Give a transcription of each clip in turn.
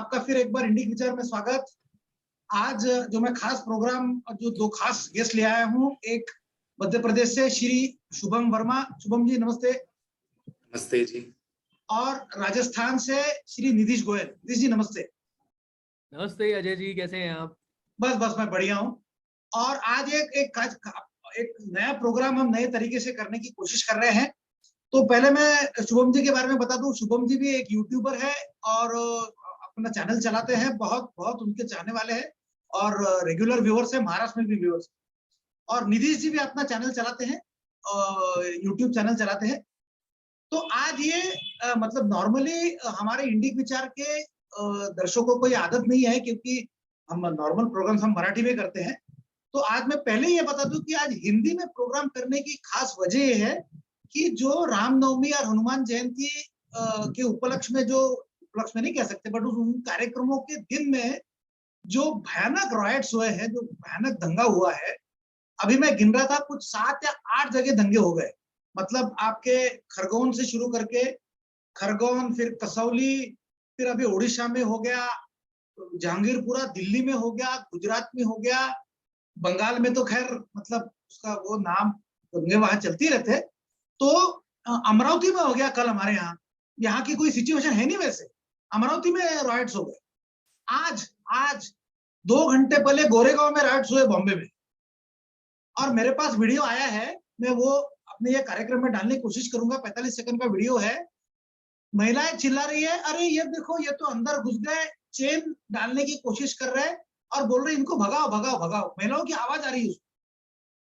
आपका फिर एक बार इंडिक विचार में स्वागत। आज जो मैं खास प्रोग्राम जो दो खास गेस्ट ले आया हूँ, एक मध्य प्रदेश से श्री शुभम वर्मा। शुभम जी नमस्ते। नमस्ते जी। और राजस्थान से श्री निधीश गोयल। निधीश जी नमस्ते। नमस्ते अजय जी, कैसे हैं आप? बस मैं बढ़िया हूँ। और आज एक नया प्रोग्राम हम नए तरीके से करने की कोशिश कर रहे हैं। तो पहले मैं शुभम जी के बारे में बता दूं। शुभम जी भी एक यूट्यूबर है और अपना चैनल चलाते हैं। बहुत उनके चाहने वाले हैं और रेगुलर व्यूअर्स है, महाराष्ट्र में भी व्यूअर्स। और निधीश जी भी अपना चैनल चलाते हैं, यूट्यूब चैनल चलाते हैं। तो आज ये मतलब नॉर्मली हमारे इंडिक विचार के दर्शकों को ये आदत नहीं है, क्योंकि हम नॉर्मल प्रोग्राम हम मराठी में करते हैं। तो आज मैं पहले ये बता दूं कि आज हिंदी में प्रोग्राम करने की खास वजह ये है कि जो रामनवमी और हनुमान जयंती के उपलक्ष्य में, जो उपलक्ष्य में नहीं कह सकते बट उन कार्यक्रमों के दिन में जो भयानक रॉयट्स हुए हैं, जो भयानक दंगा हुआ है, अभी मैं गिन रहा था कुछ 7 या 8 जगह दंगे हो गए। मतलब आपके खरगोन से शुरू करके खरगोन, फिर कसौली, फिर अभी उड़ीसा में हो गया, जहांगीरपुरा दिल्ली में हो गया, गुजरात में हो गया, बंगाल में तो खैर मतलब उसका वो नाम दंगे वहां चलती रहते। तो अमरावती में हो गया कल हमारे यहाँ की कोई सिचुएशन है नहीं, वैसे अमरावती में राइट्स हो गए। आज 2 घंटे पहले गोरेगांव में राइट्स हुए, बॉम्बे में। और मेरे पास वीडियो आया है, मैं वो अपने ये कार्यक्रम में डालने की कोशिश करूंगा। 45 सेकंड का वीडियो है। महिलाएं चिल्ला रही है, अरे ये देखो, ये तो अंदर घुस गए, चेन डालने की कोशिश कर रहे हैं और बोल रहे इनको भगाओ भगाओ भगाओ। महिलाओं की आवाज आ रही है।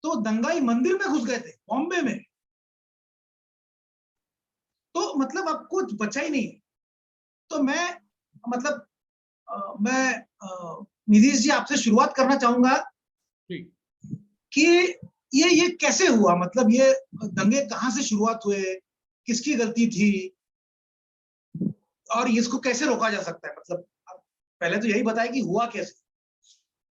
तो दंगाई मंदिर में घुस गए थे बॉम्बे में। तो मतलब अब कुछ बचा ही नहीं। तो मैं मतलब निधीश जी आपसे शुरुआत करना चाहूंगा कि ये कैसे हुआ, मतलब ये दंगे कहां से शुरुआत हुए, किसकी गलती थी और इसको कैसे रोका जा सकता है। मतलब पहले तो यही बताएं कि हुआ कैसे।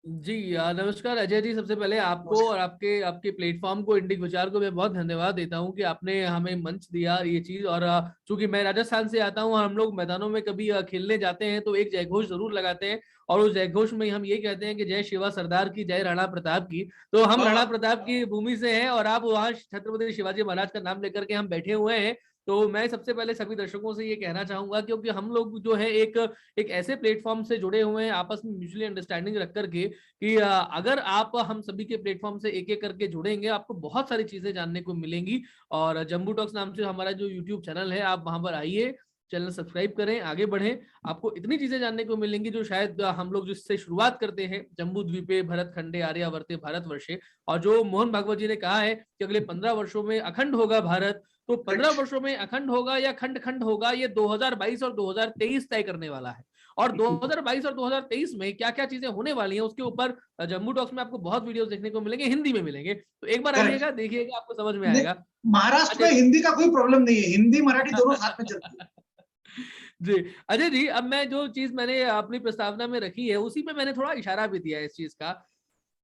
जी नमस्कार अजय जी। सबसे पहले आपको और आपके प्लेटफॉर्म को, इंडिक विचार को मैं बहुत धन्यवाद देता हूं कि आपने हमें मंच दिया ये चीज। और चूंकि मैं राजस्थान से आता हूं और हम लोग मैदानों में कभी खेलने जाते हैं तो एक जयघोष जरूर लगाते हैं, और उस जयघोष में हम ये कहते हैं कि जय शिवा सरदार की, जय राणा प्रताप की। तो हम राणा प्रताप की भूमि से हैं और आप वहाँ छत्रपति शिवाजी महाराज का नाम लेकर के हम बैठे हुए हैं। तो मैं सबसे पहले सभी दर्शकों से ये कहना चाहूंगा, क्योंकि हम लोग जो है एक ऐसे प्लेटफॉर्म से जुड़े हुए हैं आपस में म्यूचुअली अंडरस्टैंडिंग रख करके, कि अगर आप हम सभी के प्लेटफॉर्म से एक एक करके जुड़ेंगे आपको बहुत सारी चीजें जानने को मिलेंगी। और जम्बू टॉक्स नाम से हमारा जो यूट्यूब चैनल है, आप वहां पर आइए, चैनल सब्सक्राइब करें, आगे बढ़ें। आपको इतनी चीजें जानने को मिलेंगी जो शायद हम लोग जिससे शुरुआत करते हैं, जम्बू द्वीपे भरत खंडे आर्यावर्ते भारतवर्षे, और जो मोहन भागवत जी ने कहा है कि अगले 15 वर्षों में अखंड होगा भारत, तो 15 वर्षों में अखंड होगा या खंड खंड होगा, ये 2022 और 2023 तय करने वाला है। और 2022 और 2023 में क्या क्या चीजें होने वाली हैं उसके ऊपर जम्बू टॉक्स में आपको बहुत वीडियोस देखने को मिलेंगे, हिंदी में मिलेंगे। तो एक बार आइएगा, देखिएगा, आपको समझ में आएगा। महाराष्ट्र में हिंदी का कोई प्रॉब्लम नहीं है, हिंदी मराठी दोनों साथ में चलती है। जी अजय जी, अब मैं जो चीज मैंने अपनी प्रस्तावना में रखी है उसी पे मैंने थोड़ा इशारा भी दिया है इस चीज का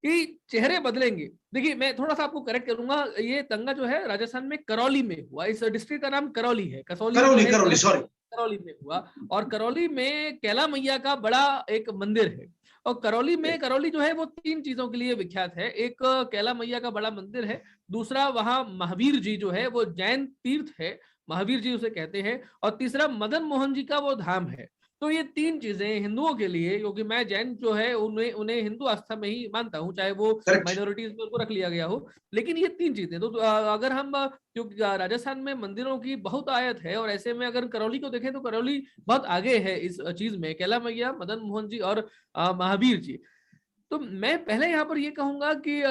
कि चेहरे बदलेंगे। देखिए मैं थोड़ा सा आपको करेक्ट करूंगा, ये दंगा जो है राजस्थान में करौली में हुआ। इस डिस्ट्रिक्ट का नाम करौली है, करौली में हुआ। और करौली में कैला मैया का बड़ा एक मंदिर है। और करौली जो है वो 3 चीजों के लिए विख्यात है। एक कैला मैया का बड़ा मंदिर है, दूसरा वहां महावीर जी जो है वो जैन तीर्थ है, महावीर जी उसे कहते हैं, और तीसरा मदन मोहन जी का वो धाम है। तो ये 3 चीजें हिंदुओं के लिए, क्योंकि मैं जैन जो है उन्हें हिंदू आस्था में ही मानता हूं, चाहे वो माइनॉरिटीज में उनको रख लिया गया हो, लेकिन ये 3 चीजें तो अगर हम, क्योंकि राजस्थान में मंदिरों की बहुत आयत है, और ऐसे में अगर करौली को देखें तो करौली बहुत आगे है इस चीज में, कैला मैया, मदन मोहन जी और महावीर जी। तो मैं पहले यहाँ पर ये कहूंगा कि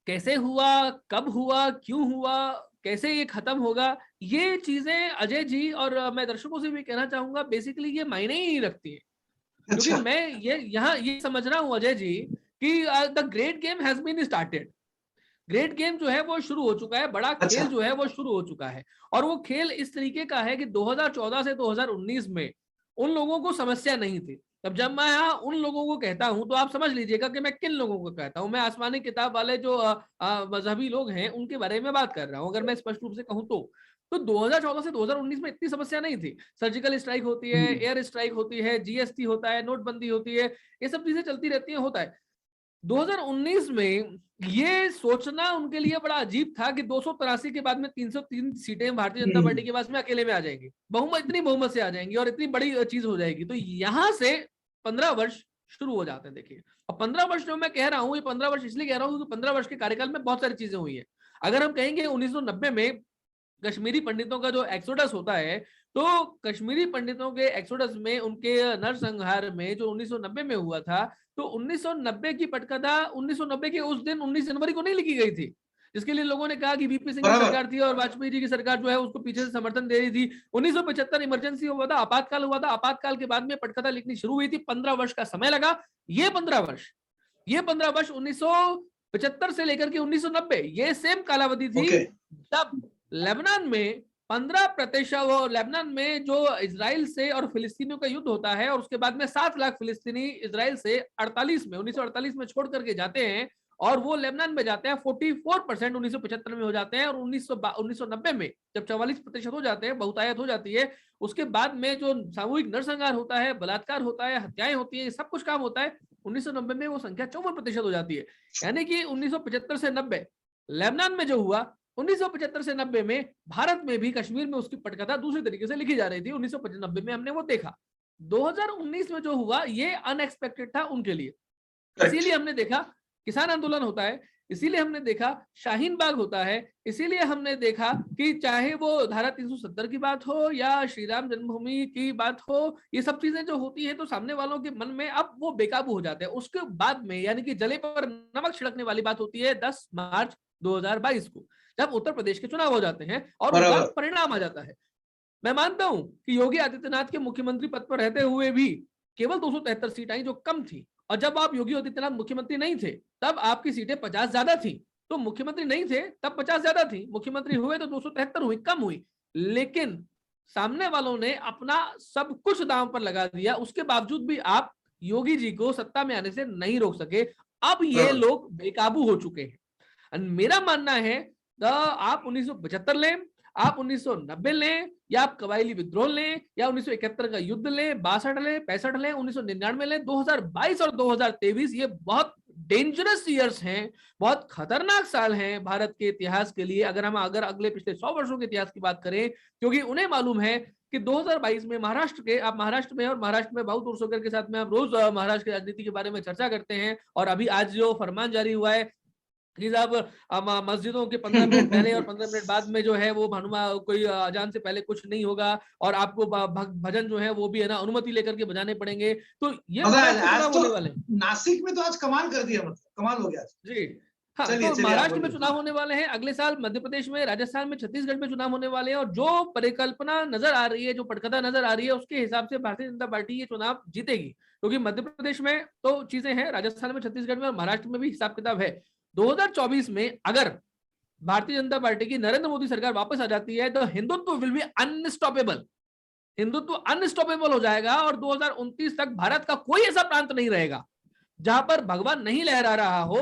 कैसे हुआ, कब हुआ, क्यों हुआ, कैसे ये खत्म होगा, ये चीजें अजय जी और मैं दर्शकों से भी कहना चाहूंगा, बेसिकली ये मायने ही नहीं रखती है। क्योंकि मैं ये समझ रहा हूं अजय जी कि the great game has been started. Great game जो है वो शुरू हो चुका है, बड़ा खेल जो है वो शुरू हो चुका है। और वो खेल इस तरीके का है कि 2014 से 2019 में उन लोगों को समस्या नहीं थी। तब जब मैं यहाँ उन लोगों को कहता हूं तो आप समझ लीजिएगा कि मैं किन लोगों को कहता हूं। मैं आसमानी किताब वाले जो मजहबी लोग हैं उनके बारे में बात कर रहा हूं, अगर मैं स्पष्ट रूप से कहूं तो। तो 2014 से 2019 में इतनी समस्या नहीं थी। सर्जिकल स्ट्राइक होती है, एयर स्ट्राइक होती है, जीएसटी होता है, नोटबंदी होती है, ये सब चीजें चलती रहती हैं, होता है। 2019 में ये सोचना उनके लिए बड़ा अजीब था कि 283 के बाद में 303 सीटें भारतीय जनता पार्टी के पास में अकेले में आ जाएंगी, बहुमत, इतनी बहुमत से आ जाएंगी और इतनी बड़ी चीज हो जाएगी। तो यहां से 15 वर्ष शुरू हो जाते हैं। देखिए, अब 15 वर्ष जो मैं कह रहा हूं, ये 15 वर्ष इसलिए कह रहा हूं क्योंकि 15 वर्ष के कार्यकाल में बहुत सारी चीजें हुई है। अगर हम कहेंगे 1990 में कश्मीरी पंडितों का जो एक्सोडस होता है, तो कश्मीरी पंडितों के एक्सोडस में, उनके नरसंहार में जो 1990 में हुआ था, तो 1990 की पटकथा 1990 के उस दिन 19 जनवरी को नहीं लिखी गई थी, जिसके लिए लोगों ने कहा कि वीपी सिंह की सरकार थी और वाजपेयी जी की सरकार जो है उसको पीछे से समर्थन दे रही थी। 1975 इमरजेंसी हुआ था, आपातकाल हुआ था, आपातकाल के बाद में पटकथा लिखनी शुरू हुई थी। 15 वर्ष का समय लगा। ये 15 वर्ष 1975 से लेकर के 1990 ये सेम कालावधि थी जब लेबनान में 15%, लेबनान में जो इजराइल से और फिलिस्तीनियों का युद्ध होता है और उसके बाद में 7 लाख फिलिस्तीनी इजराइल से 1948 में छोड़ करके जाते हैं और वो लेबनान में जाते हैं। 44% 1975 में हो जाते हैं और 1990 में जब 44% हो जाते हैं, बहुतायत हो जाती है, उसके बाद में जो सामूहिक नरसंहार होता है, बलात्कार होता है, हत्याएं होती है, सब कुछ काम होता है, 1990 में वो संख्या 54% हो जाती है। यानी कि 1975 से 90 लेबनान में जो हुआ, 1975 से 90 में भारत में भी कश्मीर में उसकी पटकथा दूसरी तरीके से लिखी जा रही थी। 1995 में हमने वो देखा। 2019 में जो हुआ ये अनएक्सपेक्टेड था उनके लिए, इसीलिए हमने देखा किसान आंदोलन होता है, इसीलिए हमने देखा शाहीन बाग होता है, इसीलिए हमने देखा कि चाहे वो धारा 370 की बात हो या श्री राम जन्मभूमि की बात हो, ये सब चीजें जो होती है तो सामने वालों के मन में अब वो बेकाबू हो जाते हैं। उसके बाद में यानी कि जले पर नमक छिड़कने वाली बात होती है 10 मार्च 2022 को, जब उत्तर प्रदेश के चुनाव हो जाते हैं और उनका परिणाम आ जाता है। मैं मानता हूं कि योगी आदित्यनाथ के मुख्यमंत्री पद पर रहते हुए भी केवल 273 सीट आई, जो कम थी, और जब आप योगी आदित्यनाथ मुख्यमंत्री नहीं थे तब आपकी सीटें 50 ज्यादा थी। तो मुख्यमंत्री नहीं थे तब 50 ज्यादा थी, मुख्यमंत्री हुए तो 273 हुई, कम हुई। लेकिन सामने वालों ने अपना सब कुछ दांव पर लगा दिया, उसके बावजूद भी आप योगी जी को सत्ता में आने से नहीं रोक सके। अब ये लोग बेकाबू हो चुके हैं। मेरा मानना है आप 1975 लें, आप 1990 लें, या आप कबायली विद्रोह लें, या 1971 का युद्ध लें, 62 लें, 65 लें, 1999 लें, 2022 और 2023 ये बहुत डेंजरस ईयर्स हैं, बहुत खतरनाक साल हैं भारत के इतिहास के लिए। अगर अगले पिछले 100 वर्षों के इतिहास की बात करें, क्योंकि उन्हें मालूम है कि 2022 में आप महाराष्ट्र में, और महाराष्ट्र में बहुत उत्सुकता के साथ में आप रोज महाराष्ट्र की राजनीति के बारे में चर्चा करते हैं। और अभी आज जो फरमान जारी हुआ है कि साहब मस्जिदों के 15 मिनट पहले और 15 मिनट बाद में जो है वो कोई अजान से पहले कुछ नहीं होगा और आपको भजन जो है वो भी है ना अनुमति लेकर के बजाने पड़ेंगे। तो ये आज तो होने वाले हैं। नासिक में तो आज कमाल कर दिया, मतलब कमाल हो गया जी। हाँ, तो महाराष्ट्र में चुनाव होने वाले हैं, अगले साल मध्य प्रदेश में, राजस्थान में, छत्तीसगढ़ में चुनाव होने वाले हैं। और जो परिकल्पना नजर आ रही है, जो पटकथा नजर आ रही है, उसके हिसाब से भारतीय जनता पार्टी ये चुनाव जीतेगी, क्योंकि मध्य प्रदेश में तो चीजें हैं, राजस्थान में, छत्तीसगढ़ में और महाराष्ट्र में भी हिसाब किताब है। 2024 में अगर भारतीय जनता पार्टी की नरेंद्र मोदी सरकार वापस आ जाती है तो Hindutva will be unstoppable, Hindutva unstoppable हो जाएगा। और 2029 तक भारत का कोई ऐसा प्रांत नहीं रहेगा जहां पर भगवान नहीं लहरा रहा हो।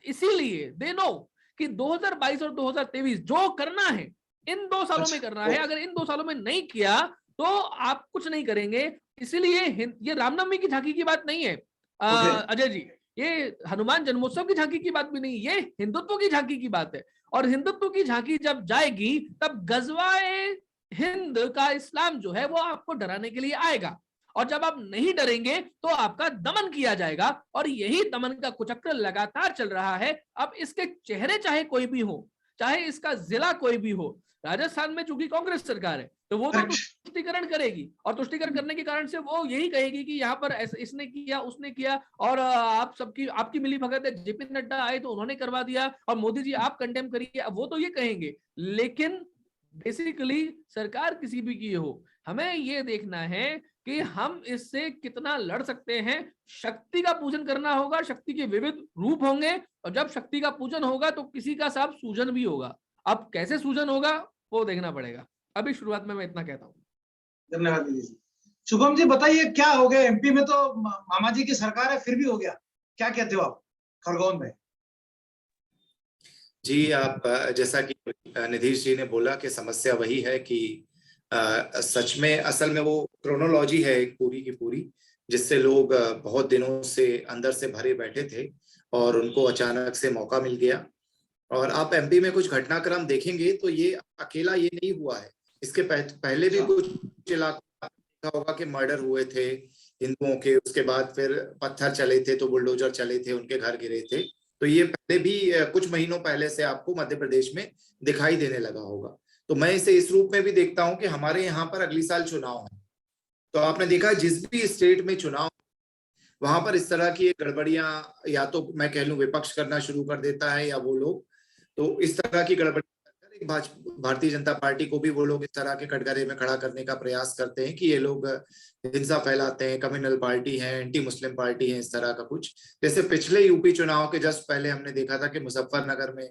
इसीलिए दे नो कि 2022 और 2023 जो करना है इन 2 सालों में करना है। अगर इन 2 सालों में नहीं किया तो आप कुछ नहीं करेंगे। इसीलिए ये रामनवमी की झांकी की बात नहीं है अजय जी, ये हनुमान जन्मोत्सव की झांकी की बात भी नहीं, ये हिंदुत्व की झांकी की बात है। और हिंदुत्व की झांकी जब जाएगी तब गजवाए हिंद का इस्लाम जो है वो आपको डराने के लिए आएगा, और जब आप नहीं डरेंगे तो आपका दमन किया जाएगा। और यही दमन का कुचक्र लगातार चल रहा है। अब इसके चेहरे चाहे कोई भी हो, चाहे इसका जिला कोई भी हो, राजस्थान में चूंकि कांग्रेस सरकार है तो वो तो तुष्टीकरण करेगी, और तुष्टीकरण करने के कारण से वो यही कहेगी कि यहाँ पर इसने किया, उसने किया, और आपकी मिली भगत है, जेपी नड्डा आए तो उन्होंने करवा दिया, और मोदी जी आप कंडेम करिए, अब वो तो ये कहेंगे। लेकिन बेसिकली सरकार किसी भी की हो, हमें ये देखना है कि हम इससे कितना लड़ सकते हैं। शक्ति का पूजन करना होगा, शक्ति के विविध रूप होंगे, और जब शक्ति का पूजन होगा तो किसी का साहब सूजन भी होगा। अब कैसे सूजन होगा वो देखना पड़ेगा। अभी शुरुआत में मैं इतना कहता हूँ। धन्यवाद जी। शुभम जी बताइए क्या हो गया, एमपी में तो मामा जी की सरकार है फिर भी हो गया, क्या कहते हो आप खरगोन में? जी, आप जैसा कि निधीश जी ने बोला कि समस्या वही है कि सच में असल में वो क्रोनोलॉजी है एक पूरी की पूरी, जिससे लोग बहुत दिनों से अंदर से भरे बैठे थे और उनको अचानक से मौका मिल गया। और आप एमपी में कुछ घटनाक्रम देखेंगे तो ये अकेला ये नहीं हुआ है, इसके पहले भी कुछ इलाकों देखा होगा कि मर्डर हुए थे हिंदुओं के, उसके बाद फिर पत्थर चले थे तो बुलडोजर चले थे, उनके घर गिरे थे। तो ये पहले भी कुछ महीनों पहले से आपको मध्य प्रदेश में दिखाई देने लगा होगा। तो मैं इसे इस रूप में भी देखता हूं कि हमारे यहाँ पर अगली साल चुनाव है, तो आपने देखा जिस भी स्टेट में चुनाव वहां पर इस तरह की गड़बड़ियां या तो मैं कह लूं विपक्ष करना शुरू कर देता है या वो लोग, तो इस तरह की गड़बड़ी भारतीय जनता पार्टी को भी वो लोग इस तरह के कटघरे में खड़ा करने का प्रयास करते हैं कि ये लोग हिंसा फैलाते हैं, कम्युनल पार्टी है, एंटी मुस्लिम पार्टी है, इस तरह का कुछ। जैसे पिछले यूपी चुनाव के जस्ट पहले हमने देखा था कि मुजफ्फरनगर में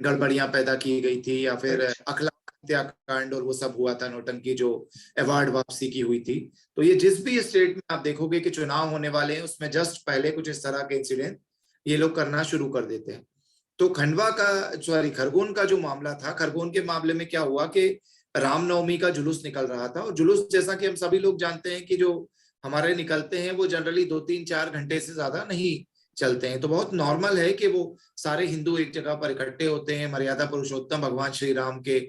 गड़बड़ियां पैदा की गई थी, या फिर अखलाक हत्याकांड और वो सब हुआ था, नोटंकी जो अवार्ड वापसी की हुई थी। तो ये जिस भी स्टेट में आप देखोगे कि चुनाव होने वाले हैं उसमें जस्ट पहले कुछ इस तरह के इंसिडेंट ये लोग करना शुरू कर देते हैं। तो खंडवा का खरगोन का जो मामला था, खरगोन के मामले में क्या हुआ कि रामनवमी का जुलूस निकल रहा था, और जुलूस जैसा कि हम सभी लोग जानते हैं कि जो हमारे निकलते हैं वो जनरली 2-3-4 घंटे से ज्यादा नहीं चलते हैं। तो बहुत नॉर्मल है कि वो सारे हिंदू एक जगह पर इकट्ठे होते हैं, मर्यादा पुरुषोत्तम भगवान श्री राम के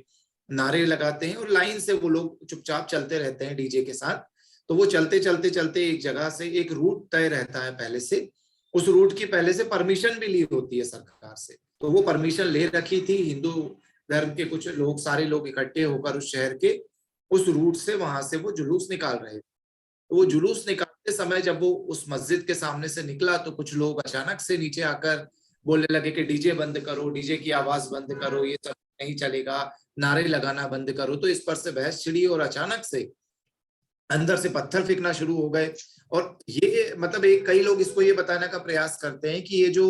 नारे लगाते हैं और लाइन से वो लोग चुपचाप चलते रहते हैं डीजे के साथ। तो वो चलते चलते चलते एक जगह से एक रूट तय रहता है पहले से, उस रूट की पहले से परमिशन भी ली होती है सरकार से। तो वो परमिशन ले रखी थी, हिंदू धर्म के कुछ लोग, सारे लोग इकट्ठे होकर उस शहर के उस रूट से वहां से वो जुलूस निकाल रहे थे। तो वो जुलूस निकालते समय जब वो उस मस्जिद के सामने से निकला तो कुछ लोग अचानक से नीचे आकर बोलने लगे कि डीजे बंद करो, डीजे की आवाज बंद करो, ये सब नहीं चलेगा, नारे लगाना बंद करो। तो इस पर से बहस छिड़ी और अचानक से अंदर से पत्थर फेंकना शुरू हो गए। और ये मतलब एक कई लोग इसको ये बताने का प्रयास करते हैं कि ये जो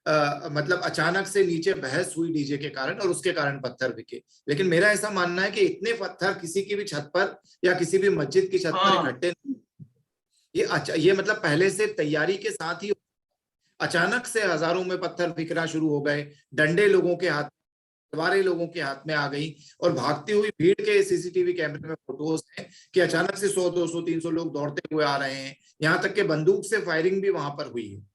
मतलब अचानक से नीचे बहस हुई डीजे के कारण और उसके कारण पत्थर बिके, लेकिन मेरा ऐसा मानना है कि इतने पत्थर किसी की भी छत पर या किसी भी मस्जिद की छत पर इकट्ठे, ये मतलब पहले से तैयारी के साथ ही अचानक से हजारों में पत्थर बिकना शुरू हो गए, डंडे लोगों के हाथ, तलवारें लोगों के हाथ में आ गई, और भागती हुई भीड़ के सीसीटीवी कैमरे में फोटोज हैं कि अचानक से 100, 200, 300 लोग दौड़ते हुए आ रहे हैं, यहाँ तक कि बंदूक से फायरिंग भी वहां पर हुई है।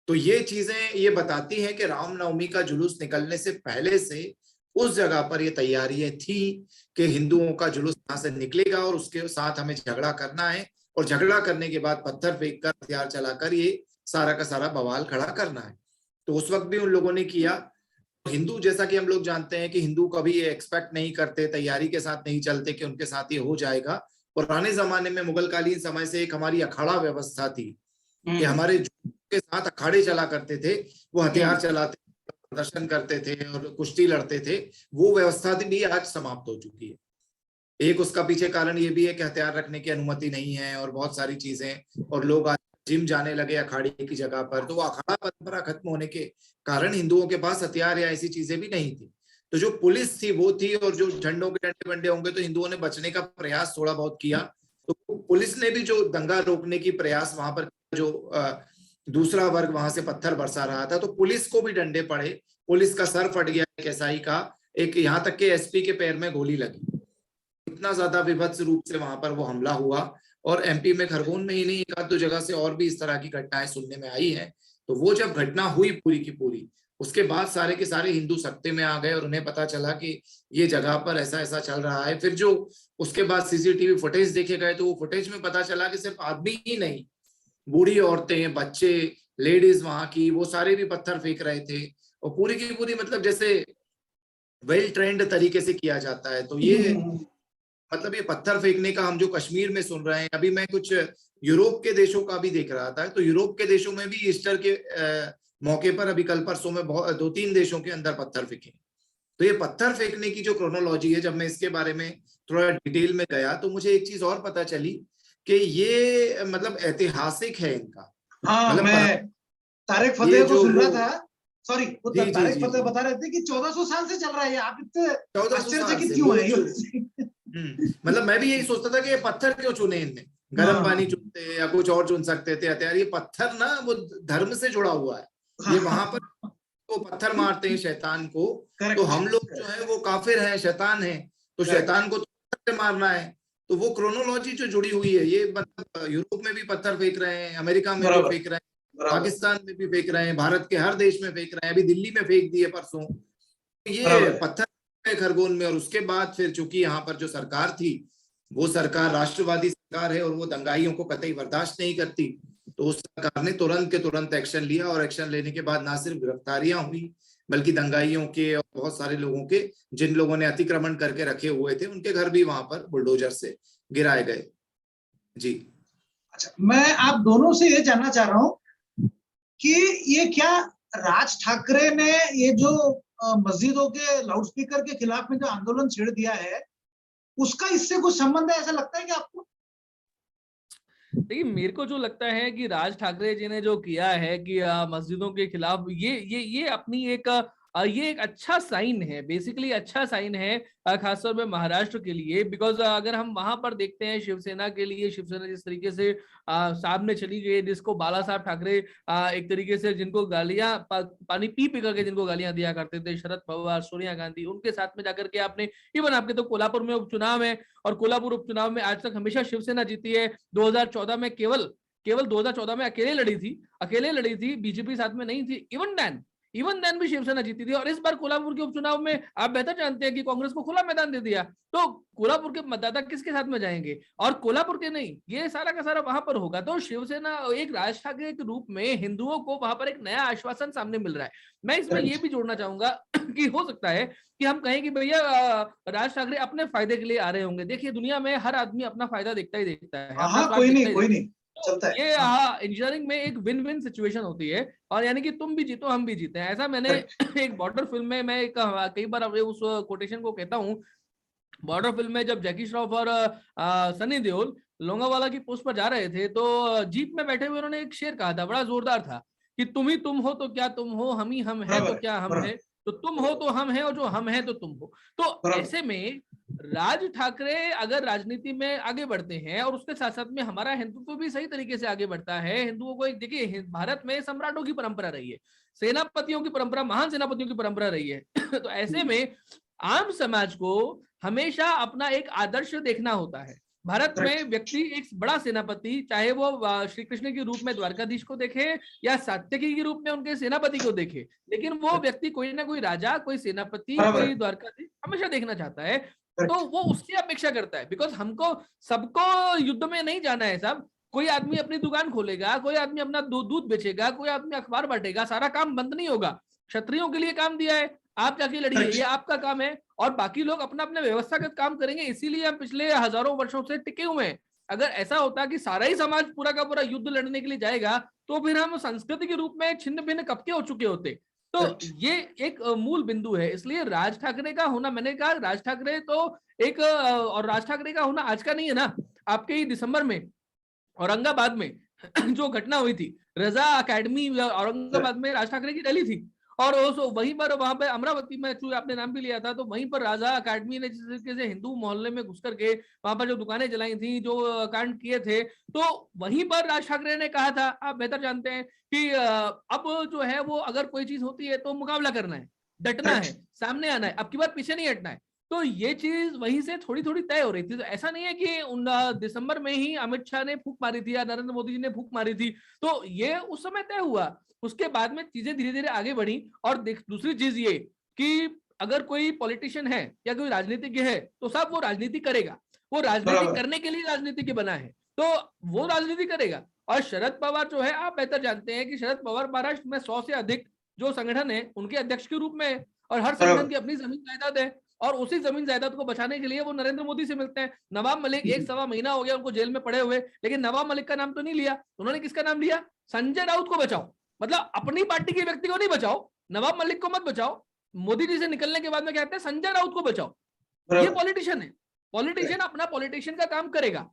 तो ये चीजें ये बताती हैं कि रामनवमी का जुलूस निकलने से पहले से उस जगह पर ये तैयारियां थी कि हिंदुओं का जुलूस यहाँ से निकलेगा और उसके साथ हमें झगड़ा करना है, और झगड़ा करने के बाद पत्थर फेंक कर, हथियार चलाकर ये सारा का सारा बवाल खड़ा करना है। तो उस वक्त भी उन लोगों ने किया। हिंदू, जैसा कि हम लोग जानते हैं कि हिंदू कभी ये एक्सपेक्ट नहीं करते, तैयारी के साथ नहीं चलते कि उनके साथ ये हो जाएगा। पुराने जमाने में मुगलकालीन समय से एक हमारी अखाड़ा व्यवस्था थी कि हमारे के साथ अखाड़े चला करते थे, वो हथियार चलाते, प्रदर्शन करते थे और कुश्ती लड़ते थे। वो व्यवस्था भी आज समाप्त हो चुकी है। एक उसका पीछे कारण ये भी है कि हथियार रखने की अनुमति नहीं है और बहुत सारी चीजें, और लोग आज जिम जाने लगे अखाड़े की जगह पर। तो वो अखाड़ा परंपरा खत्म होने के कारण हिंदुओं के पास हथियार या ऐसी चीजें भी नहीं थी। तो जो पुलिस थी वो थी, और जो झंडों के डंडे बंडे होंगे तो हिंदुओं ने बचने का प्रयास थोड़ा बहुत किया। तो पुलिस ने भी जो दंगा रोकने की प्रयास वहां पर, जो दूसरा वर्ग वहां से पत्थर बरसा रहा था, तो पुलिस को भी डंडे पड़े, पुलिस का सर फट गया एक एसआई का, एक यहाँ तक के एसपी के पैर में गोली लगी। इतना ज्यादा विभत्स रूप से वहां पर वो हमला हुआ। और एमपी में खरगोन में ही नहीं, एक आध दो जगह से और भी इस तरह की घटनाएं सुनने में आई है। तो वो जब घटना हुई पूरी की पूरी, उसके बाद सारे के सारे हिंदू सत्ते में आ गए और उन्हें पता चला कि ये जगह पर ऐसा ऐसा चल रहा है। फिर जो उसके बाद सीसीटीवी फुटेज देखे गए तो वो फुटेज में पता चला कि सिर्फ आदमी ही नहीं, बूढ़ी औरतें, बच्चे, लेडीज वहां की, वो सारे भी पत्थर फेंक रहे थे। और पूरी की पूरी मतलब जैसे वेल ट्रेंड तरीके से किया जाता है। तो ये मतलब ये पत्थर फेंकने का हम जो कश्मीर में सुन रहे हैं, अभी मैं कुछ यूरोप के देशों का भी देख रहा था, तो यूरोप के देशों में भी ईस्टर के मौके पर अभी कल परसों में 2-3 देशों के अंदर पत्थर फेंके। तो ये पत्थर फेंकने की जो क्रोनोलॉजी है, जब मैं इसके बारे में थोड़ा डिटेल में गया तो मुझे एक चीज और पता चली कि ये मतलब ऐतिहासिक है इनका। हाँ, मतलब मैं तारिक फतेह को सुन रहा था, सॉरी, वो तारिक फतेह बता रहे थे कि 1400 साल से चल रहा है। आप इतने आश्चर्यचकित क्यों हैं? मतलब मैं भी यही सोचता था कि ये पत्थर क्यों चुने इनने, गर्म पानी चुनते या कुछ और चुन सकते थे हथियार। ये पत्थर ना वो धर्म से जुड़ा हुआ है, ये वहां पर वो पत्थर मारते हैं शैतान को, करेक्ट, तो हम लोग जो करेक्ट। है वो काफिर हैं, शैतान है, तो Correct. शैतान को तो पत्थर से मारना है। तो वो क्रोनोलॉजी जो जुड़ी हुई है, ये मतलब यूरोप में भी पत्थर फेंक रहे हैं, अमेरिका में भी बराबर, फेंक रहे हैं, बराबर, पाकिस्तान में भी फेंक रहे हैं, भारत के हर देश में फेंक रहे हैं, अभी दिल्ली में फेंक दिए परसों। ये बराबर। पत्थर खरगोन में। और उसके बाद फिर चूंकि यहाँ पर जो सरकार थी, वो सरकार राष्ट्रवादी सरकार है और वो दंगाइयों को कतई बर्दाश्त नहीं करती, तो उस सरकार ने तुरंत के तुरंत एक्शन लिया, और एक्शन लेने के बाद ना सिर्फ गिरफ्तारियां हुई, बल्कि दंगाइयों के और बहुत सारे लोगों के, जिन लोगों ने अतिक्रमण करके रखे हुए थे, उनके घर भी वहां पर बुलडोजर से गिराए गए। जी। अच्छा, मैं आप दोनों से ये जानना चाह रहा हूँ कि ये क्या राज ठाकरे ने ये जो मस्जिदों के लाउडस्पीकर के खिलाफ में जो आंदोलन छेड़ दिया है, उसका इससे कुछ संबंध है, ऐसा लगता है कि आपको? देखिए, मेरे को जो लगता है कि राज ठाकरे जी ने जो किया है कि मस्जिदों के खिलाफ ये अपनी ये एक अच्छा साइन है, बेसिकली अच्छा साइन है, खासतौर पे महाराष्ट्र के लिए। बिकॉज अगर हम वहां पर देखते हैं शिवसेना के लिए, शिवसेना जिस तरीके से सामने चली गई, जिसको बाला साहब ठाकरे एक तरीके से जिनको गालियां पानी पी पी करके जिनको गालियां दिया करते थे, शरद पवार, सोनिया गांधी, उनके साथ में जाकर के आपने इवन आपके तो कोल्हापुर में उपचुनाव है, और कोल्हापुर उपचुनाव में आज तक हमेशा शिवसेना जीती है। 2014 में केवल 2014 में अकेले लड़ी थी, बीजेपी साथ में नहीं थी। इवन देन भी शिवसेना जीती थी। और इस बार कोल्हापुर के उपचुनाव में आप बेहतर जानते हैं कि कांग्रेस को खुला मैदान दे दिया, तो कोल्हापुर के मतदाता किसके साथ में जाएंगे? और कोल्हापुर के नहीं, ये सारा का सारा वहां पर होगा। तो शिवसेना एक राज ठाकरे के रूप में हिंदुओं को वहां पर एक नया आश्वासन सामने मिल रहा है। मैं इसमें ये भी जोड़ना चाहूंगा कि हो सकता है कि हम कहें कि भैया राज ठाकरे अपने फायदे के लिए आ रहे होंगे। देखिए, दुनिया में हर आदमी अपना फायदा देखता ही देखता है, अपना स्वार्थ देखता ही देखता है। चलता है। ये इंजीनियरिंग में एक विन विन सिचुएशन होती है, और यानी कि तुम भी जीतो हम भी जीते हैं। ऐसा मैंने एक बॉर्डर फिल्म में, मैं कई बार उस कोटेशन को कहता हूँ, बॉर्डर फिल्म में जब जैकी श्रॉफ और सनी देओल लोंगावाला की पोस्ट पर जा रहे थे, तो जीप में बैठे हुए उन्होंने एक शेर कहा था, बड़ा जोरदार था, कि तुम ही तुम हो तो क्या तुम हो, हम ही हम है तो क्या हम है, तो तुम हो तो हम है, और जो हम है तो तुम हो। तो ऐसे में राज ठाकरे अगर राजनीति में आगे बढ़ते हैं, और उसके साथ साथ में हमारा हिंदुत्व भी सही तरीके से आगे बढ़ता है, हिंदुओं को एक, देखिए भारत में सम्राटों की परंपरा रही है, सेनापतियों की परंपरा, महान सेनापतियों की परंपरा रही है। तो ऐसे में आम समाज को हमेशा अपना एक आदर्श देखना होता है। भारत में व्यक्ति एक बड़ा सेनापति, चाहे वो श्री कृष्ण के रूप में द्वारकाधीश को देखे या सात्यकी के रूप में उनके सेनापति को देखे, लेकिन वो व्यक्ति कोई ना कोई राजा, कोई सेनापति, कोई द्वारकाधीश हमेशा देखना चाहता है। तो वो उसकी अपेक्षा करता है, बिकॉज हमको सबको युद्ध में नहीं जाना है साहब। कोई आदमी अपनी दुकान खोलेगा, कोई आदमी अपना दूध बेचेगा, कोई आदमी अखबार बांटेगा, सारा काम बंद नहीं होगा। क्षत्रियों के लिए काम दिया है, आप जाके लड़िए, ये आपका काम है, और बाकी लोग अपना अपना व्यवस्थागत काम करेंगे। इसीलिए हम पिछले हजारों वर्षों से टिके हुए हैं। अगर ऐसा होता कि सारा ही समाज पूरा का पूरा युद्ध लड़ने के लिए जाएगा, तो फिर हम संस्कृति के रूप में छिन्न भिन्न कब के हो चुके होते। तो ये एक मूल बिंदु है। इसलिए राज ठाकरे का होना, मैंने कहा राज ठाकरे तो एक, और राज ठाकरे का होना आज का नहीं है ना। आपके ही दिसंबर में औरंगाबाद में जो घटना हुई थी, रजा अकेडमी औरंगाबाद में राज ठाकरे की रैली थी, और वहीं पर वहां पे अमरावती में, चूंकि आपने नाम भी लिया था, तो वहीं पर राजा अकेडमी ने जिस तरीके से हिंदू मोहल्ले में घुस करके वहां पर जो दुकानें जलाई थी, जो कांड किए थे, तो वहीं पर राज ठाकरे ने कहा था, आप बेहतर जानते हैं कि अब जो है वो अगर कोई चीज होती है तो मुकाबला करना है, डटना है, सामने आना है, अब की बार पीछे नहीं हटना है। तो ये चीज वहीं से थोड़ी थोड़ी तय हो रही थी। तो ऐसा नहीं है कि दिसंबर में ही अमित शाह ने फूंक मारी थी या नरेंद्र मोदी जी ने फूंक मारी थी, तो ये उस समय तय हुआ। उसके बाद में चीजें धीरे धीरे आगे बढ़ी। और दूसरी चीज ये कि अगर कोई पॉलिटिशियन है या कोई राजनीतिज्ञ है, तो साहब वो राजनीति करेगा, वो राजनीति करने के लिए राजनीति के बना है, तो वो राजनीति करेगा। और शरद पवार जो है, आप बेहतर जानते हैं कि शरद पवार महाराष्ट्र में 100 से अधिक जो संगठन है उनके अध्यक्ष के रूप में है, और हर संगठन की अपनी जमीन जायदाद है, और उसी जमीन जायदाद को बचाने के लिए वो नरेंद्र मोदी से मिलते हैं। नवाब मलिक 1 सवा महीना हो गया उनको जेल में पड़े हुए, लेकिन नवाब मलिक का नाम तो नहीं लिया उन्होंने। किसका नाम लिया? संजय राउत को बचाओ, मतलब अपनी पार्टी के व्यक्ति को नहीं बचाओ, नवाब मलिक को मत बचाओ। मोदी जी से निकलने के बाद में कहते हैं संजय राउत को बचाओ। ये पॉलिटिशियन है, पॉलिटिशियन अपना पॉलिटिशियन का काम करेगा,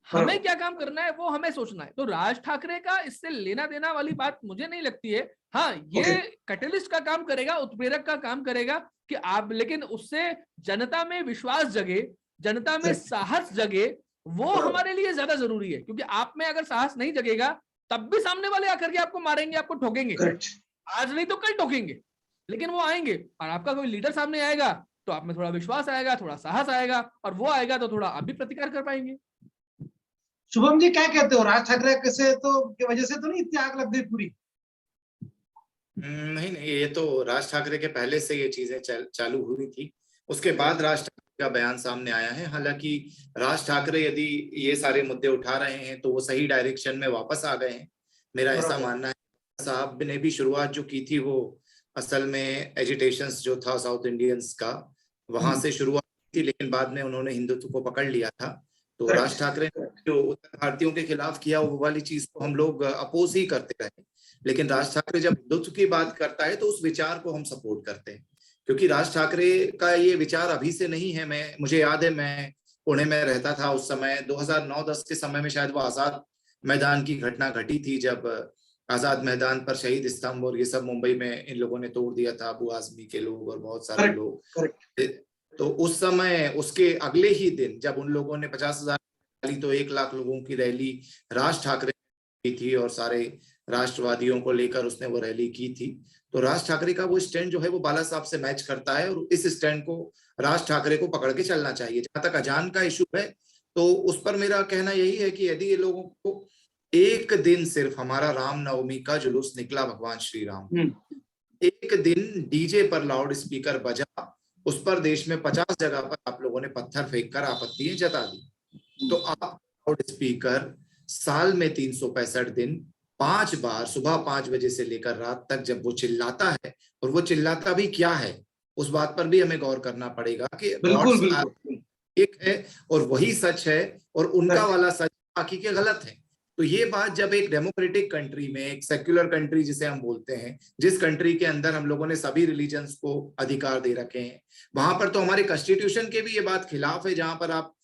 हमें क्या काम करना है वो हमें सोचना है। तो राज ठाकरे का इससे लेना देना वाली बात मुझे नहीं लगती है। हाँ, ये कैटलिस्ट का काम करेगा, उत्प्रेरक का काम करेगा कि आप, लेकिन उससे जनता में विश्वास जगे, जनता में साहस जगे, वो हमारे लिए ज्यादा जरूरी है। क्योंकि आप में अगर साहस नहीं जगेगा, तब भी सामने वाले आकर के आपको मारेंगे, आपको ठोकेंगे, आज नहीं तो कल ठोकेंगे। लेकिन वो आएंगे और आपका कोई लीडर सामने आएगा तो आप में थोड़ा विश्वास आएगा, थोड़ा साहस आएगा, और वो आएगा तो थोड़ा आप भी प्रतिकार कर पाएंगे। शुभम जी क्या कहते हो, राज ठाकरे से तो की वजह से तो नहीं इतनी आग लग गई पूरी? नहीं नहीं, ये तो राज ठाकरे के पहले से ये चीजें चालू हुई थी, उसके बाद राज ठाकरे का बयान सामने आया है। हालांकि राज ठाकरे यदि ये सारे मुद्दे उठा रहे हैं तो वो सही डायरेक्शन में वापस आ गए हैं, मेरा ऐसा मानना है। साहब ने भी शुरुआत जो की थी वो असल में एजिटेशंस जो था साउथ इंडियंस का, वहां से शुरुआत थी, लेकिन बाद में उन्होंने हिंदुत्व को पकड़ लिया था। तो राज ठाकरे ने जो उत्तर भारतीयों के खिलाफ किया वो वाली चीज को हम लोग अपोज ही करते रहे, लेकिन राज ठाकरे जब हिंदुत्व की बात करता है तो उस विचार को हम सपोर्ट करते हैं, क्योंकि राज ठाकरे का ये विचार अभी से नहीं है। मुझे याद है, मैं पुणे में रहता था उस समय, 2009-10 के समय में शायद वो आजाद मैदान की घटना घटी थी, जब आजाद मैदान पर शहीद स्तंभ और ये सब मुंबई में इन लोगों ने तोड़ दिया था, अबू आजमी के लोग और बहुत सारे लोग। तो उस समय उसके अगले ही दिन जब उन लोगों ने 50,000 तो 1 लाख लोगों की रैली राज ठाकरे की थी और सारे राष्ट्रवादियों को लेकर उसने वो रैली की थी। तो राज ठाकरे का वो स्टैंड जो है वो बाला साहब से मैच करता है, और इस स्टैंड को राज ठाकरे को पकड़ के चलना चाहिए। जहां तक अजान का इशू है तो उस पर मेरा कहना यही है कि यदि ये लोगों को एक दिन सिर्फ हमारा रामनवमी का जुलूस निकला भगवान श्री राम, एक दिन डीजे पर लाउड स्पीकर बजा, उस पर देश में 50 जगह पर आप लोगों ने पत्थर फेंक कर आपत्तियां जता दी, तो आप लाउड स्पीकर साल में 365 दिन 5 बार सुबह 5 बजे से लेकर रात तक जब वो चिल्लाता है, और वो चिल्लाता भी क्या है उस बात पर भी हमें गौर करना पड़ेगा कि बिल्कुल एक है और वही सच है, और उनका वाला सच बाकी के गलत है। तो ये बात जब एक डेमोक्रेटिक कंट्री में, एक सेक्युलर कंट्री जिसे हम बोलते हैं, जिस कंट्री के अंदर हम लोगों ने सभी रिलीजन्स को अधिकार दे रखे हैं, वहां पर तो हमारे कॉन्स्टिट्यूशन के भी ये बात खिलाफ है, जहां पर आप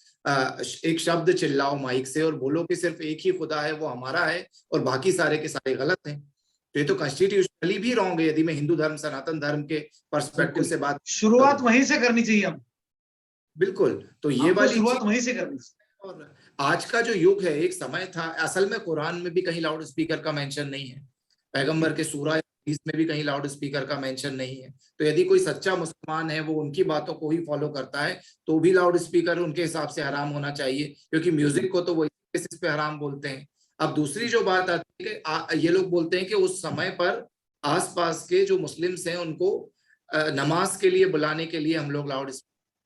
एक शब्द चिल्लाओ माइक से और बोलो कि सिर्फ एक ही खुदा है वो हमारा है और बाकी सारे के सारे गलत हैं। तो ये तो कॉन्स्टिट्यूशनली भी रॉन्ग है यदि मैं हिंदू धर्म सनातन धर्म के पर्सपेक्टिव से बात। शुरुआत वहीं से करनी चाहिए हम, बिल्कुल। तो ये वाली शुरुआत वहीं से करनी चाहिए। और आज का जो युग है, एक समय था, असल में कुरान में भी कहीं लाउड स्पीकर का मेंशन नहीं है, पैगंबर के सूरा में भी कहीं लाउड स्पीकर का मेंशन नहीं है। तो यदि कोई सच्चा मुसलमान है वो उनकी बातों को ही फॉलो करता है तो भी लाउड स्पीकर उनके हिसाब से हराम होना चाहिए, क्योंकि म्यूजिक को तो वो इस बेसिस पे हराम बोलते हैं। अब दूसरी जो बात आती है कि ये लोग बोलते हैं कि उस समय पर आसपास के जो मुस्लिम्स हैं उनको नमाज के लिए बुलाने के लिए हम लोग लाउड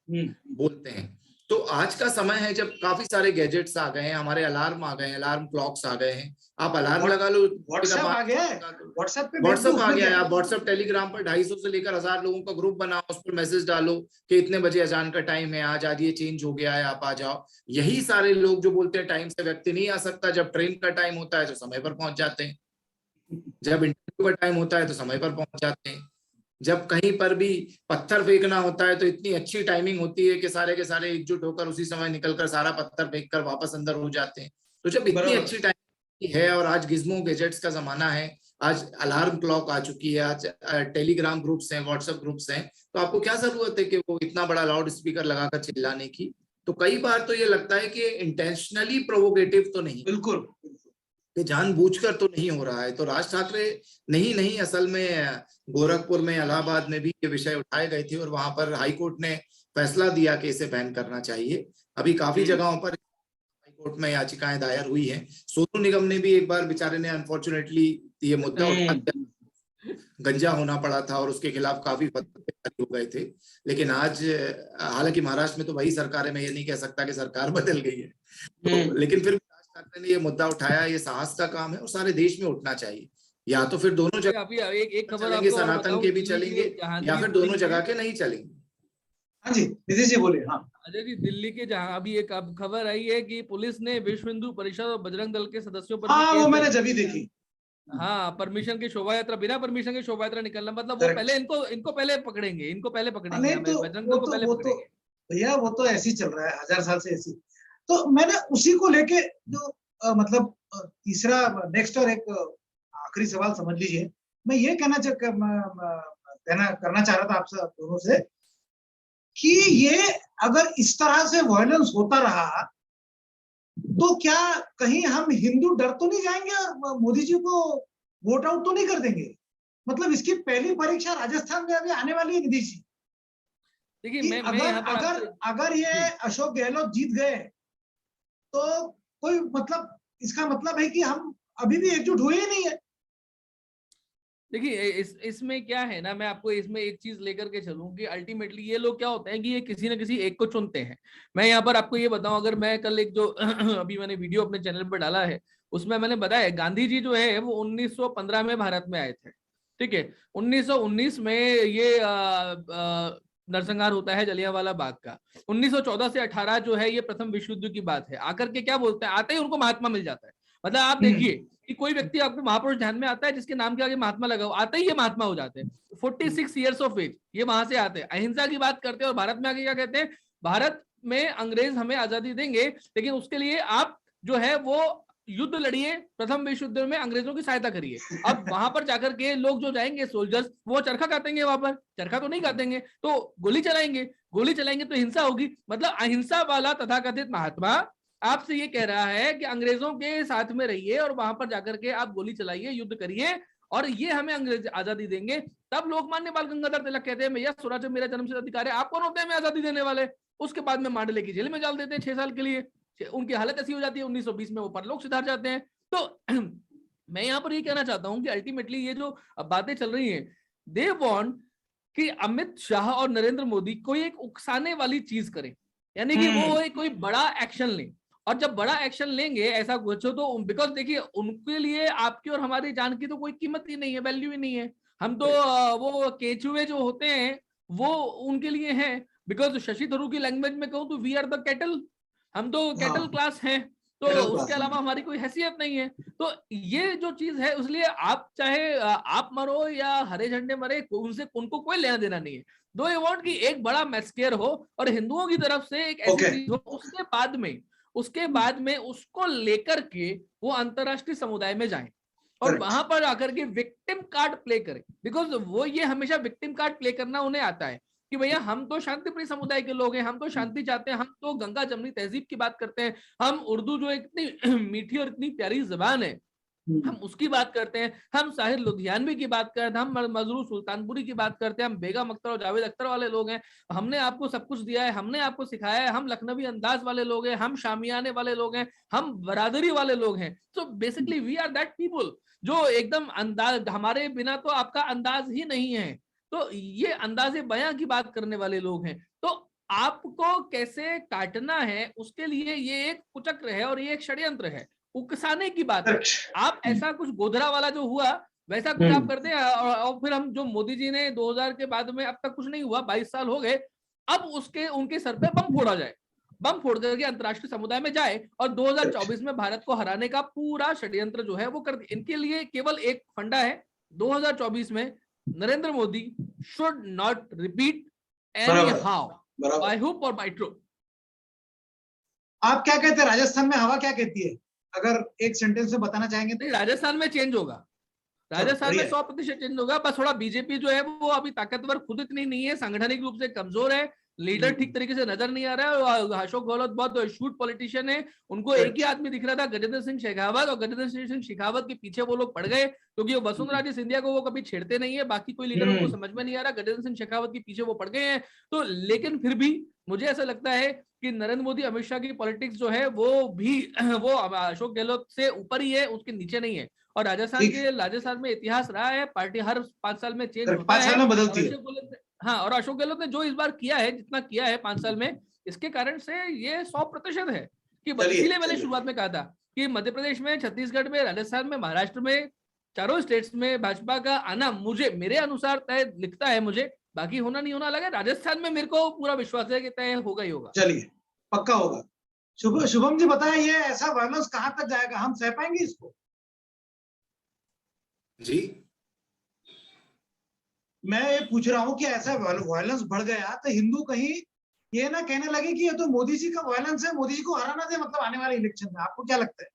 बोलते हैं। तो आज का समय है जब काफी सारे गैजेट्स आ गए हैं, हमारे अलार्म आ गए हैं, अलार्म क्लॉक्स आ गए हैं, आप अलार्म लगा लो, व्हाट्सएप आ गया है, व्हाट्सएप आ गया है, आप व्हाट्सएप टेलीग्राम पर 250 से लेकर 1000 लोगों का ग्रुप बनाओ, उस पर मैसेज डालो कि इतने बजे अजान का टाइम है, आज ये चेंज हो गया है, आप आ जाओ। यही सारे लोग जो बोलते हैं टाइम से व्यक्ति नहीं आ सकता, जब ट्रेन का टाइम होता है तो समय पर पहुंच जाते हैं, जब इंटरव्यू का टाइम होता है तो समय पर पहुंच जाते हैं, जब कहीं पर भी पत्थर फेंकना होता है तो इतनी अच्छी टाइमिंग होती है कि सारे के सारे एकजुट होकर उसी समय निकलकर सारा पत्थर फेंक कर वापस अंदर हो जाते हैं। तो जब इतनी अच्छी टाइमिंग है और आज गिज्मो गैजेट्स का जमाना है, आज अलार्म क्लॉक आ चुकी है, आज टेलीग्राम ग्रुप्स हैं, व्हाट्सएप ग्रुप्स हैं, तो आपको क्या जरूरत है कि वो इतना बड़ा लाउड स्पीकर लगाकर चिल्लाने की। तो कई बार तो ये लगता है कि इंटेंशनली प्रोवोकेटिव तो नहीं, बिल्कुल जानबूझकर तो नहीं हो रहा है। तो राज ठाकरे नहीं, असल में गोरखपुर में, इलाहाबाद में भी ये विषय उठाए गए थे और वहां पर हाई कोर्ट ने फैसला दिया कि इसे बैन करना चाहिए। अभी काफी जगहों पर हाई कोर्ट में याचिकाएं दायर हुई हैं। सोनू निगम ने भी एक बार बेचारे ने अनफॉर्चुनेटली ये मुद्दा उठा, गंजा होना पड़ा था और उसके खिलाफ काफी फतवे हो गए थे। लेकिन आज हालांकि महाराष्ट्र में तो वही सरकार है, मैं ये नहीं कह सकता कि सरकार बदल गई है, तो लेकिन फिर ने ये मुद्दा उठाया, ये साहस का काम है और सारे देश में उठना चाहिए। या तो फिर दोनों जगह एक खबर चलेंगे, सनातन के भी चलेंगे, या फिर दोनों जगह के नहीं चलेंगे। हाँ जी निधि जी बोलिए। हाँ अजय जी, दिल्ली के जहां अभी एक खबर आई है कि पुलिस ने विश्व हिंदू परिषद और बजरंग दल के सदस्यों पर, हाँ वो मैंने जब ही देखी। हाँ, परमिशन की शोभा यात्रा, बिना परमिशन की शोभा यात्रा निकलना, मतलब वो पहले इनको पहले पकड़ेंगे, बजरंग दल को पहले पकड़ेंगे। भैया वो तो ऐसे ही चल रहा है 1000 साल से ऐसी। तो मैंने उसी को लेके जो मतलब तीसरा नेक्स्ट और एक आखिरी सवाल समझ लीजिए, मैं ये करना चाह रहा था आपसे दोनों से कि ये अगर इस तरह से वायलेंस होता रहा तो क्या कहीं हम हिंदू डर तो नहीं जाएंगे और मोदी जी को वोट आउट तो नहीं कर देंगे? मतलब इसकी पहली परीक्षा राजस्थान में अभी आने वाली है नीतीश जी। देखिए अगर ये अशोक गहलोत जीत गए तो कोई मतलब इसका मतलब है कि हम अभी भी एकजुट हुए ही नहीं है। देखिए इसमें क्या है ना, मैं आपको इसमें एक चीज लेकर के चलूं कि अल्टीमेटली ये लोग क्या होते हैं कि ये किसी न किसी एक को चुनते हैं। मैं यहाँ पर आपको ये बताऊं, अगर मैं कल एक जो अभी मैंने वीडियो अपने चैनल पर डाला है उसमें मैंने बताया गांधी जी जो है वो 1915 में भारत में आए थे, ठीक है। 1919 में ये नरसंहार होता है जलियांवाला बाग का। 1914 से 18 जो है ये प्रथम विश्व युद्ध की बात है। आकर के क्या बोलते हैं, आते ही उनको महात्मा मिल जाता है। मतलब आप देखिए कि कोई व्यक्ति आपको महापुरुष ध्यान में आता है जिसके नाम के आगे महात्मा लगा हो, आते ही ये महात्मा हो जाते हैं। 46 ईयर्स ऑफ एज ये वहां से आते हैं, अहिंसा की बात करते हैं। और भारत में आगे क्या कहते हैं, भारत में अंग्रेज हमें आजादी देंगे लेकिन उसके लिए आप जो है वो युद्ध लड़िए, प्रथम विश्व युद्ध में अंग्रेजों की सहायता करिए। अब वहां पर जाकर के लोग जो जाएंगे सोल्जर्स, वो चरखा काटेंगे, वहां पर चरखा तो नहीं काटेंगे, तो गोली चलाएंगे तो हिंसा होगी। मतलब अहिंसा वाला तथाकथित महात्मा आपसे ये कह रहा है कि अंग्रेजों के साथ में रहिए और वहां पर जाकर के आप गोली चलाइए, युद्ध करिए और ये हमें अंग्रेज आजादी देंगे। तब लोकमान्य बाल गंगाधर तिलक कहते हैं भैया स्वराज मेरा जन्मसिद्ध अधिकार है, आप कौन होते हैं हमें आजादी देने वाले। उसके बाद में मांडले की जेल में डाल देते हैं 6 साल के लिए। उनकी हालत ऐसी हो जाती है 1920 में वो परलोक सिधार जाते हैं। तो मैं यहाँ पर ये कहना चाहता हूँ कि अल्टीमेटली ये जो बातें चल रही हैं, दे वांट कि अमित शाह और नरेंद्र मोदी कोई एक उकसाने वाली चीज करें, यानी कि वो एक कोई बड़ा एक्शन लें। और जब बड़ा एक्शन लेंगे ऐसा कुछ तो बिकॉज देखिए उनके लिए आपकी और हमारी जान की तो कोई कीमत ही नहीं है, वैल्यू ही नहीं है। हम तो वो केचुए जो होते हैं वो उनके लिए हैं। बिकॉज शशि थरूर की लैंग्वेज में कहूँ तो वी आर द कैटल, हम तो कैटल क्लास हैं, तो उसके अलावा हमारी कोई हैसियत नहीं है। तो ये जो चीज है इसलिए आप चाहे आप मरो या हरे झंडे मरे, उनसे उनको कोई लेना देना नहीं है। दो ये वांट कि एक बड़ा मैस्केयर हो और हिंदुओं की तरफ से एक ऐसी चीज हो, उसके बाद में उसको लेकर के वो अंतरराष्ट्रीय समुदाय में जाएं और वहां पर आकर के विक्टिम कार्ड प्ले करें। बिकॉज वो ये हमेशा विक्टिम कार्ड प्ले करना उन्हें आता है कि भैया हम तो शांतिप्रिय समुदाय के लोग हैं, हम तो शांति चाहते हैं, हम तो गंगा जमनी तहजीब की बात करते हैं, हम उर्दू जो इतनी मीठी और इतनी प्यारी जबान है हम उसकी बात करते हैं, हम साहिर लुधियानवी की बात करते हैं, हम मजरू सुल्तानपुरी की बात करते हैं, हम बेगम अख्तर और जावेद अख्तर वाले लोग हैं, हमने आपको सब कुछ दिया है, हमने आपको सिखाया है, हम लखनवी अंदाज वाले लोग हैं, हम शामियाने वाले लोग हैं, हम बरादरी वाले लोग हैं। So basically we are that people जो एकदम अंदाज, हमारे बिना तो आपका अंदाज ही नहीं है। तो ये अंदाजे बयां की बात करने वाले लोग हैं। तो आपको कैसे काटना है उसके लिए ये एक कुचक्र है और ये एक षड्यंत्र है, उकसाने की बात है। आप ऐसा कुछ गोधरा वाला जो हुआ वैसा कुछ आप करते हैं और फिर हम जो मोदी जी ने 2000 के बाद में अब तक कुछ नहीं हुआ, 22 साल हो गए, अब उसके उनके सर पे बम फोड़ा जाए, बम फोड़ करके अंतरराष्ट्रीय समुदाय में जाए और 2024 में भारत को हराने का पूरा षड्यंत्र जो है वो कर दे। इनके लिए केवल एक फंडा है, 2024 में Narendra Modi should not repeat any how, by hook और बाय क्रुक। आप क्या कहते हैं, राजस्थान में हवा क्या कहती है, अगर एक सेंटेंस में बताना चाहेंगे तो? राजस्थान में चेंज होगा, राजस्थान में 100% चेंज होगा। बस थोड़ा बीजेपी जो है वो अभी ताकतवर खुद इतनी नहीं है, सांगठनिक रूप से कमजोर है, लीडर ठीक तरीके से नजर नहीं आ रहा है। और अशोक गहलोत बहुत शूट पॉलिटिशियन है, उनको एक ही आदमी दिख रहा था गजेंद्र सिंह शेखावत, और गजेंद्र सिंह शेखावत के पीछे वो लोग पड़ गए क्योंकि वसुंधरा राजे सिंधिया को वो कभी छेड़ते नहीं है, बाकी कोई लीडर उनको समझ में नहीं आ रहा, गजेंद्र सिंह शेखावत के पीछे वो पड़ गए हैं। तो लेकिन फिर भी मुझे ऐसा लगता है कि नरेंद्र मोदी अमित शाह की पॉलिटिक्स जो है वो भी वो अशोक गहलोत से ऊपर ही है, उसके नीचे नहीं है। और राजस्थान में इतिहास रहा है, पार्टी हर 5 साल में चेंज होता है, 5 साल में बदलती है। हाँ, और अशोक गहलोत ने जो इस बार किया है, जितना किया है 5 साल में, इसके कारण से ये 100% है कि इसीलिए मैंने शुरुआत में कहा था कि मध्य प्रदेश में, छत्तीसगढ़ में, राजस्थान में, महाराष्ट्र में, चारों स्टेट्स में भाजपा का आना मुझे मेरे अनुसार तय दिखता है, मुझे बाकी होना नहीं होना अलग है। राजस्थान में मेरे को पूरा विश्वास है कि तय होगा ही होगा। चलिए, पक्का होगा। शुभम जी बताएं, ये ऐसा वायलेंस कहां तक जाएगा, हम सह पाएंगे इसको? जी, मैं ये पूछ रहा हूँ कि ऐसा वायलेंस बढ़ गया तो हिंदू कहीं ये ना कहने लगे कि ये तो मोदी जी का वायलेंस है, मोदी जी को हराना दे मतलब आने वाले इलेक्शन में, आपको क्या लगता है?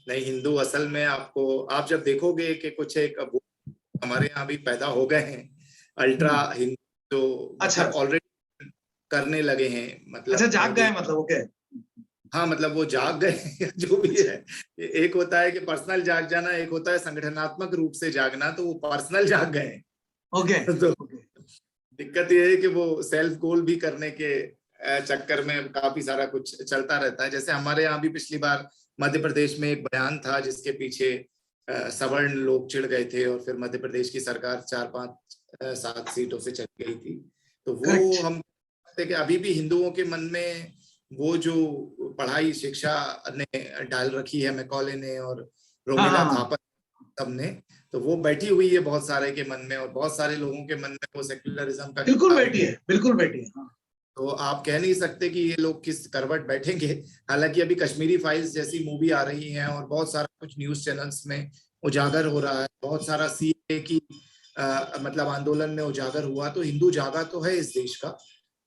नहीं, हिंदू असल में आपको, आप जब देखोगे कि कुछ एक हमारे यहाँ भी पैदा हो गए हैं अल्ट्रा हिंदू, तो अच्छा, ऑलरेडी करने लगे हैं, मतलब अच्छा जाग गए मतलब, ओके। हाँ, मतलब वो जाग गए जो भी है। एक होता है कि पर्सनल जाग जाना, एक होता है संगठनात्मक रूप से जागना, तो वो पर्सनल जाग गए। ओके तो दिक्कत ये है कि वो सेल्फ गोल भी करने के चक्कर में काफी सारा कुछ चलता रहता है। जैसे हमारे यहाँ भी पिछली बार मध्य प्रदेश में एक बयान था जिसके पीछे सवर्ण लोग चिढ़ गए थे, और फिर मध्य प्रदेश की सरकार 4-5-7 सीटों से चली गई थी। तो वो हम कहते कि अभी भी हिंदुओं के मन में वो जो पढ़ाई शिक्षा ने डाल रखी है, मैकॉले ने और रोमिला थापा सबने, तो वो बैठी हुई है बहुत सारे के मन में, और बहुत सारे लोगों के मन में वो सेक्युलरिज्म का बिल्कुल बैठी है, बिल्कुल बैठी है। हाँ। तो आप कह नहीं सकते कि ये लोग किस करवट बैठेंगे। हालांकि अभी कश्मीरी फाइल्स जैसी मूवी आ रही है, और बहुत सारा कुछ न्यूज चैनल्स में उजागर हो रहा है, बहुत सारा सीए की मतलब आंदोलन में उजागर हुआ, तो हिंदू जागा तो है इस देश का।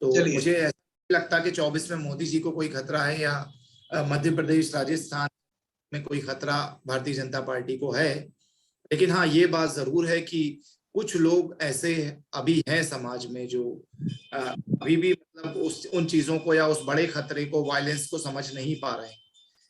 तो मुझे ऐसा लगता कि 24 में मोदी जी को कोई खतरा है, या मध्य प्रदेश राजस्थान में कोई खतरा भारतीय जनता पार्टी को है। लेकिन हाँ, ये बात जरूर है कि कुछ लोग ऐसे अभी हैं समाज में जो अभी भी मतलब उन चीजों को या उस बड़े खतरे को, वायलेंस को समझ नहीं पा रहे हैं।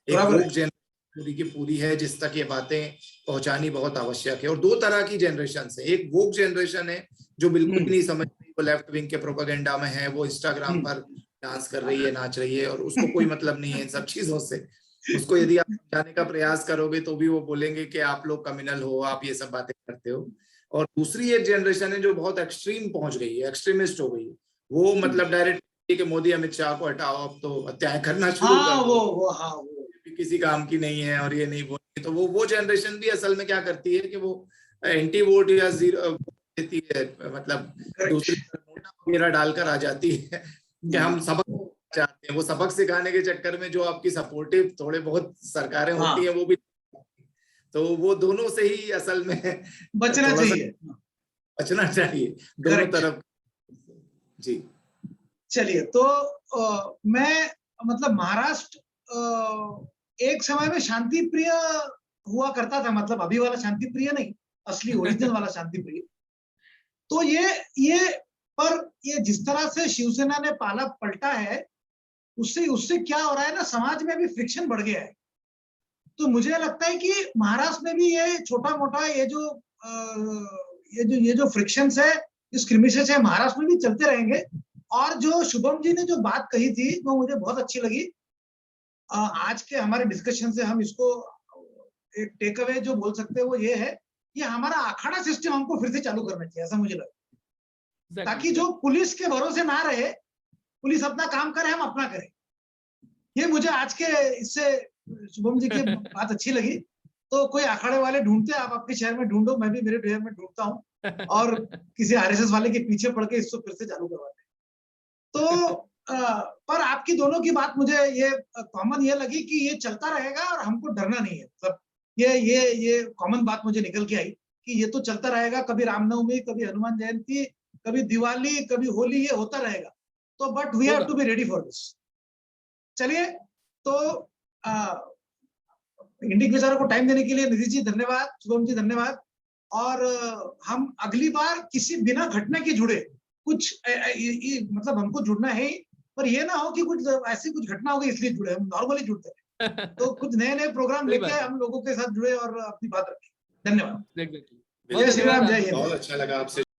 एक वोक जनरेशन पूरी की पूरी है जिस तक ये बातें पहुंचानी बहुत आवश्यक है। और दो तरह की जनरेशन है, एक वोक जनरेशन है जो बिल्कुल नहीं समझ रही, वो लेफ्ट विंग के प्रोपेगेंडा में है, वो इंस्टाग्राम पर डांस कर रही है, नाच रही है, और उसको कोई मतलब नहीं है इन सब चीजों से। उसको यदि आप समझाने का प्रयास करोगे तो भी वो बोलेंगे कि आप लोग कम्युनल हो, आप ये सब बातें करते हो। और दूसरी एक जनरेशन है जो बहुत एक्सट्रीम पहुंच गई है, एक्सट्रीमिस्ट हो गई है। वो मतलब डायरेक्ट कि मोदी अमित शाह को हटाओ, अब तो हत्याएं करना शुरू कर दो, वो किसी काम की नहीं है और ये नहीं बोलती। तो वो जनरेशन भी असल में क्या करती है कि वो एंटी वोट या जीरो देती है, मतलब दूसरी नोटा वगैरह डालकर आ जाती है कि हम सबक चाहते हैं। वो सबक सिखाने के चक्कर में जो आपकी सपोर्टिव थोड़े बहुत सरकारें होती हैं वो भी, तो वो दोनों से ही असल में बचना चाहिए दोनों तरफ। जी चलिए, तो मैं मतलब महाराष्ट्र एक समय में शांति प्रिय हुआ करता था, मतलब अभी वाला शांति प्रिय नहीं, असली ओरिजिनल वाला शांति प्रिय। तो ये जिस तरह से शिवसेना ने पाला पलटा है, उससे क्या हो रहा है ना, समाज में भी फ्रिक्शन बढ़ गया है। तो मुझे लगता है कि महाराष्ट्र में भी ये छोटा मोटा ये जो फ्रिक्शंस है, जो स्क्रिमिशेस है, महाराष्ट्र में भी चलते रहेंगे। और जो शुभम जी ने जो बात कही थी वो मुझे बहुत अच्छी लगी। आज के हमारे डिस्कशन से हम इसको एक टेक अवे जो बोल सकते हैं वो ये है कि हमारा अखाड़ा सिस्टम हमको फिर से चालू करना चाहिए, ऐसा मुझे लगता है, ताकि जो पुलिस के भरोसे ना रहे, पुलिस अपना काम करे, हम अपना करें। ये मुझे आज के इससे शुभम जी की बात अच्छी लगी। तो कोई अखाड़े वाले ढूंढते, आप आपके शहर में ढूंढो, मैं भी मेरे शहर में ढूंढता हूँ, और किसी आरएसएस वाले के पीछे पड़ के इसको फिर से चालू करवाते। तो पर आपकी दोनों की बात मुझे ये कॉमन ये लगी कि ये चलता रहेगा और हमको डरना नहीं है। मतलब ये कॉमन बात मुझे निकल के आई कि ये तो चलता रहेगा, कभी रामनवमी, कभी हनुमान जयंती, कभी दिवाली, कभी होली, ये होता रहेगा। तो but we have to be ready for this. चलिए, तो इंडिक विचारों को टाइम देने के लिए निधि जी धन्यवाद, शुभम जी धन्यवाद। और हम अगली बार किसी बिना घटना के जुड़े कुछ मतलब हमको जुड़ना है, पर ये ना हो कि कुछ ऐसी कुछ घटना हो गई इसलिए जुड़े, हम नॉर्मली जुड़ते हैं। तो कुछ नए प्रोग्राम लेके हम लोगों के साथ जुड़े और अपनी बात रखें। धन्यवाद। जय श्री राम, जय हिंद। बहुत अच्छा लगा आपसे।